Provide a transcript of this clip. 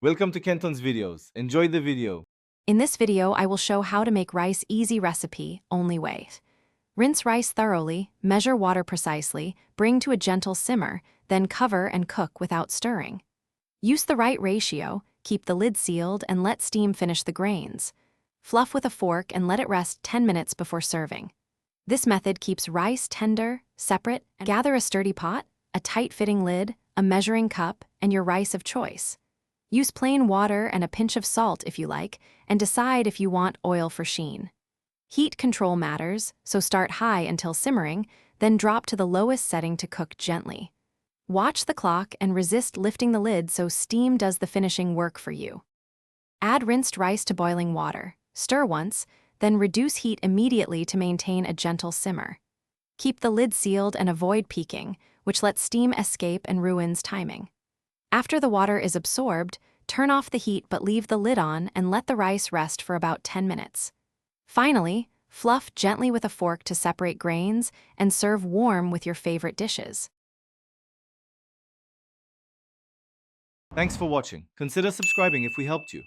Welcome to Kenton's videos. Enjoy the video. In this video, I will show how to make rice easy recipe, only way. Rinse rice thoroughly, measure water precisely, bring to a gentle simmer, then cover and cook without stirring. Use the right ratio, keep the lid sealed, and let steam finish the grains. Fluff with a fork and let it rest 10 minutes before serving. This method keeps rice tender, separate, and gather a sturdy pot, a tight-fitting lid, a measuring cup, and your rice of choice. Use plain water and a pinch of salt if you like, and decide if you want oil for sheen. Heat control matters, so start high until simmering, then drop to the lowest setting to cook gently. Watch the clock and resist lifting the lid so steam does the finishing work for you. Add rinsed rice to boiling water. Stir once, then reduce heat immediately to maintain a gentle simmer. Keep the lid sealed and avoid peeking, which lets steam escape and ruins timing. After the water is absorbed, turn off the heat but leave the lid on and let the rice rest for about 10 minutes. Finally, fluff gently with a fork to separate grains and serve warm with your favorite dishes. Thanks for watching. Consider subscribing if we helped you.